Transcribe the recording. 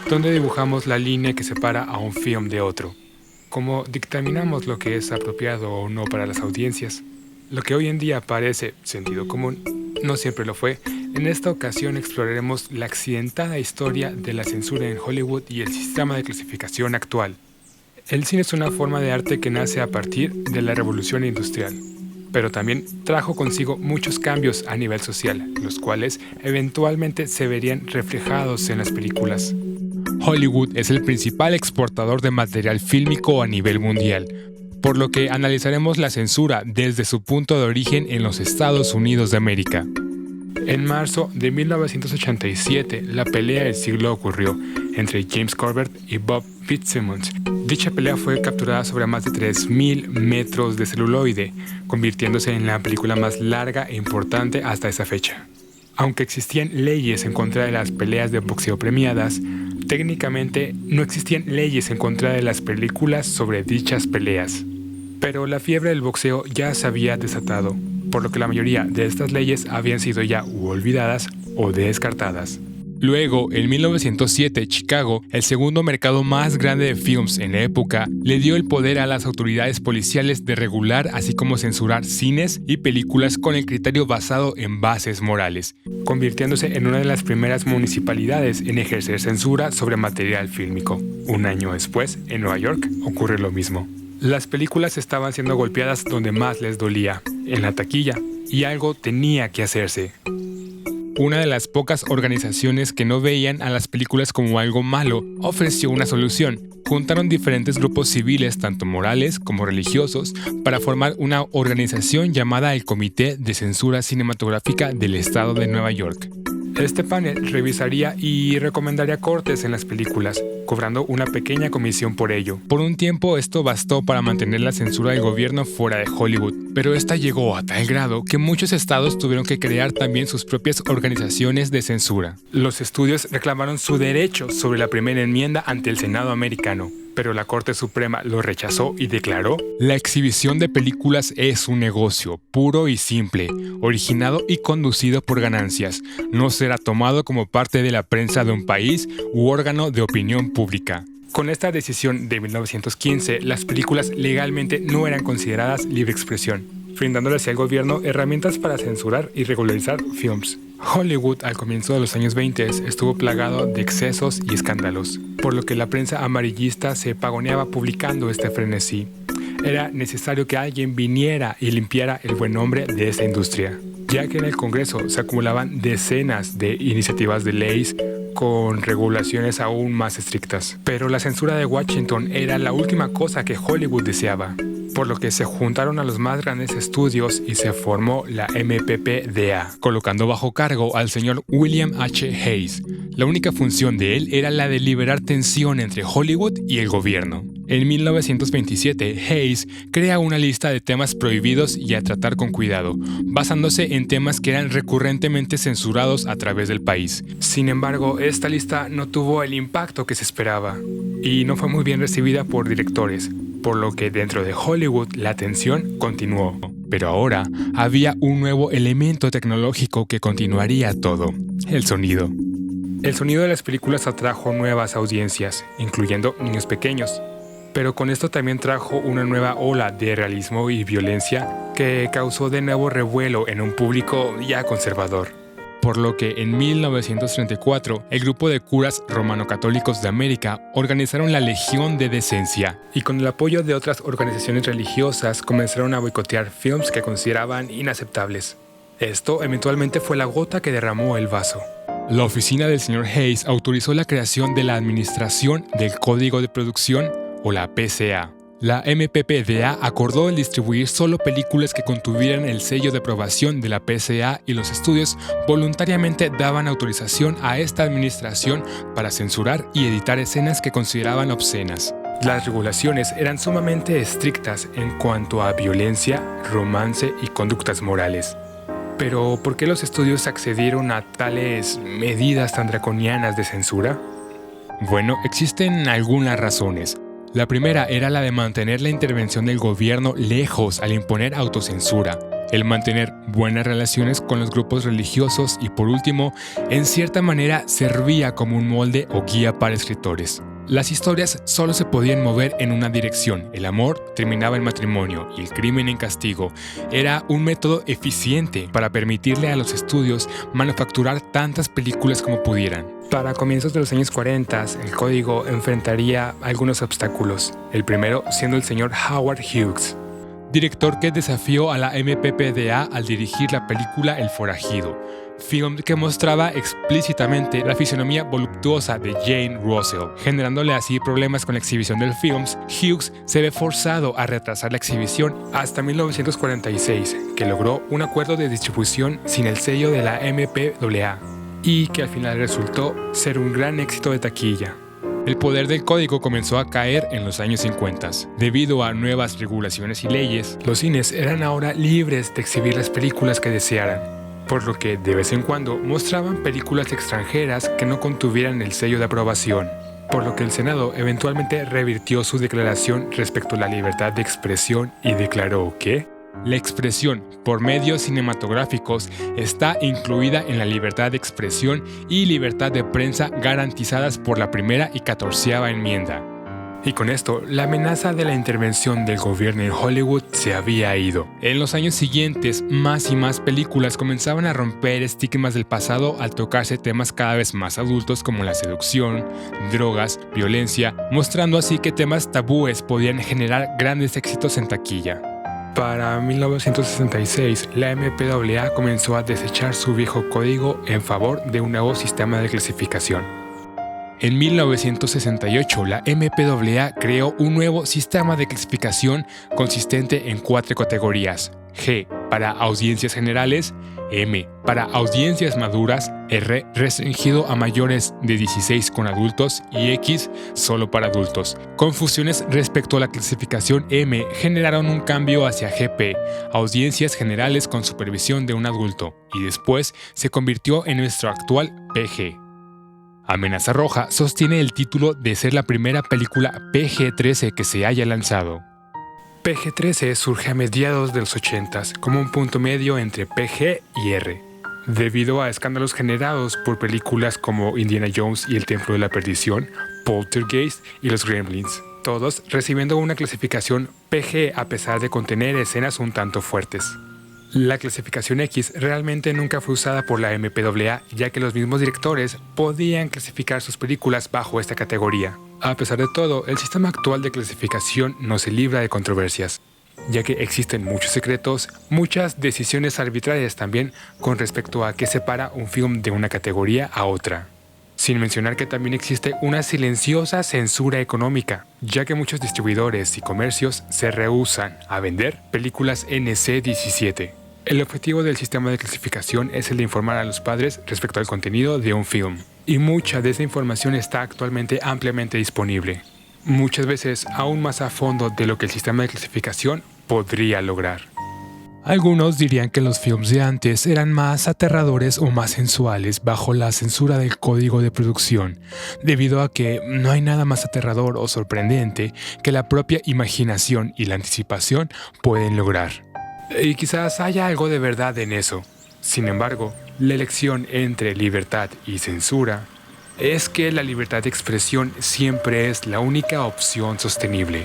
donde dibujamos la línea que separa a un film de otro, cómo dictaminamos lo que es apropiado o no para las audiencias. Lo que hoy en día parece sentido común, no siempre lo fue. En esta ocasión exploraremos la accidentada historia de la censura en Hollywood y el sistema de clasificación actual. El cine es una forma de arte que nace a partir de la revolución industrial, pero también trajo consigo muchos cambios a nivel social, los cuales eventualmente se verían reflejados en las películas. Hollywood es el principal exportador de material fílmico a nivel mundial, por lo que analizaremos la censura desde su punto de origen en los Estados Unidos de América. En marzo de 1987, la pelea del siglo ocurrió entre James Corbett y Bob Fitzsimmons. Dicha pelea fue capturada sobre más de 3.000 metros de celuloide, convirtiéndose en la película más larga e importante hasta esa fecha. Aunque existían leyes en contra de las peleas de boxeo premiadas, técnicamente no existían leyes en contra de las películas sobre dichas peleas. Pero la fiebre del boxeo ya se había desatado, por lo que la mayoría de estas leyes habían sido ya olvidadas o descartadas. Luego, en 1907, Chicago, el segundo mercado más grande de films en la época, le dio el poder a las autoridades policiales de regular así como censurar cines y películas con el criterio basado en bases morales, convirtiéndose en una de las primeras municipalidades en ejercer censura sobre material fílmico. Un año después, en Nueva York, ocurre lo mismo. Las películas estaban siendo golpeadas donde más les dolía, en la taquilla, y algo tenía que hacerse. Una de las pocas organizaciones que no veían a las películas como algo malo ofreció una solución. Juntaron diferentes grupos civiles, tanto morales como religiosos, para formar una organización llamada el Comité de Censura Cinematográfica del Estado de Nueva York. Este panel revisaría y recomendaría cortes en las películas, cobrando una pequeña comisión por ello. Por un tiempo esto bastó para mantener la censura del gobierno fuera de Hollywood, pero esta llegó a tal grado que muchos estados tuvieron que crear también sus propias organizaciones de censura. Los estudios reclamaron su derecho sobre la primera enmienda ante el Senado americano, pero la Corte Suprema lo rechazó y declaró: la exhibición de películas es un negocio puro y simple, originado y conducido por ganancias. No será tomado como parte de la prensa de un país u órgano de opinión pública. Con esta decisión de 1915, las películas legalmente no eran consideradas libre expresión, brindándoles al gobierno herramientas para censurar y regularizar films. Hollywood, al comienzo de los años 20, estuvo plagado de excesos y escándalos, por lo que la prensa amarillista se pagoneaba publicando este frenesí. Era necesario que alguien viniera y limpiara el buen nombre de esta industria, ya que en el Congreso se acumulaban decenas de iniciativas de leyes con regulaciones aún más estrictas. Pero la censura de Washington era la última cosa que Hollywood deseaba, por lo que se juntaron a los más grandes estudios y se formó la MPPDA, colocando bajo cargo al señor William H. Hayes. La única función de él era la de liberar tensión entre Hollywood y el gobierno. En 1927, Hayes crea una lista de temas prohibidos y a tratar con cuidado, basándose en temas que eran recurrentemente censurados a través del país. Sin embargo, esta lista no tuvo el impacto que se esperaba y no fue muy bien recibida por directores, por lo que dentro de Hollywood la tensión continuó. Pero ahora había un nuevo elemento tecnológico que continuaría todo: el sonido. El sonido de las películas atrajo nuevas audiencias, incluyendo niños pequeños. Pero con esto también trajo una nueva ola de realismo y violencia que causó de nuevo revuelo en un público ya conservador. Por lo que en 1934, el grupo de curas romano-católicos de América organizaron la Legión de Decencia. Y con el apoyo de otras organizaciones religiosas comenzaron a boicotear films que consideraban inaceptables. Esto eventualmente fue la gota que derramó el vaso. La oficina del señor Hayes autorizó la creación de la Administración del Código de Producción, o la PCA. La MPPDA acordó el distribuir solo películas que contuvieran el sello de aprobación de la PCA y los estudios voluntariamente daban autorización a esta administración para censurar y editar escenas que consideraban obscenas. Las regulaciones eran sumamente estrictas en cuanto a violencia, romance y conductas morales. Pero, ¿por qué los estudios accedieron a tales medidas tan draconianas de censura? Bueno, existen algunas razones. La primera era la de mantener la intervención del gobierno lejos al imponer autocensura. el mantener buenas relaciones con los grupos religiosos y por último, en cierta manera servía como un molde o guía para escritores. Las historias solo se podían mover en una dirección, el amor terminaba en matrimonio y el crimen en castigo. Era un método eficiente para permitirle a los estudios manufacturar tantas películas como pudieran. Para comienzos de los años 40, el código enfrentaría algunos obstáculos, el primero siendo el señor Howard Hughes, director que desafió a la MPPDA al dirigir la película El Forajido, film que mostraba explícitamente la fisonomía voluptuosa de Jane Russell, generándole así problemas con la exhibición del film. Hughes se ve forzado a retrasar la exhibición hasta 1946, que logró un acuerdo de distribución sin el sello de la MPAA y que al final resultó ser un gran éxito de taquilla. El poder del código comenzó a caer en los años 50. Debido a nuevas regulaciones y leyes, los cines eran ahora libres de exhibir las películas que desearan, por lo que de vez en cuando mostraban películas extranjeras que no contuvieran el sello de aprobación, por lo que el Senado eventualmente revirtió su declaración respecto a la libertad de expresión y declaró que la expresión por medios cinematográficos está incluida en la libertad de expresión y libertad de prensa garantizadas por la primera y 14ª enmienda. Y con esto, la amenaza de la intervención del gobierno en Hollywood se había ido. En los años siguientes, más y más películas comenzaban a romper estigmas del pasado al tocarse temas cada vez más adultos como la seducción, drogas, violencia, mostrando así que temas tabúes podían generar grandes éxitos en taquilla. Para 1966, la MPAA comenzó a desechar su viejo código en favor de un nuevo sistema de clasificación. En 1968, la MPAA creó un nuevo sistema de clasificación consistente en 4 categorías: G para audiencias generales, M para audiencias maduras, R restringido a mayores de 16 con adultos y X solo para adultos. Confusiones respecto a la clasificación M generaron un cambio hacia GP, audiencias generales con supervisión de un adulto, y después se convirtió en nuestro actual PG. Amenaza Roja sostiene el título de ser la primera película PG-13 que se haya lanzado. PG-13 surge a mediados de los 80s como un punto medio entre PG y R, debido a escándalos generados por películas como Indiana Jones y el Templo de la Perdición, Poltergeist y Los Gremlins, todos recibiendo una clasificación PG a pesar de contener escenas un tanto fuertes. La clasificación X realmente nunca fue usada por la MPAA, ya que los mismos directores podían clasificar sus películas bajo esta categoría. A pesar de todo, el sistema actual de clasificación no se libra de controversias, ya que existen muchos secretos, muchas decisiones arbitrarias también con respecto a qué separa un film de una categoría a otra. Sin mencionar que también existe una silenciosa censura económica, ya que muchos distribuidores y comercios se rehúsan a vender películas NC-17. El objetivo del sistema de clasificación es el de informar a los padres respecto al contenido de un film, y mucha de esa información está actualmente ampliamente disponible, muchas veces aún más a fondo de lo que el sistema de clasificación podría lograr. Algunos dirían que los films de antes eran más aterradores o más sensuales bajo la censura del código de producción, debido a que no hay nada más aterrador o sorprendente que la propia imaginación y la anticipación pueden lograr. Y quizás haya algo de verdad en eso. Sin embargo, la elección entre libertad y censura es que la libertad de expresión siempre es la única opción sostenible.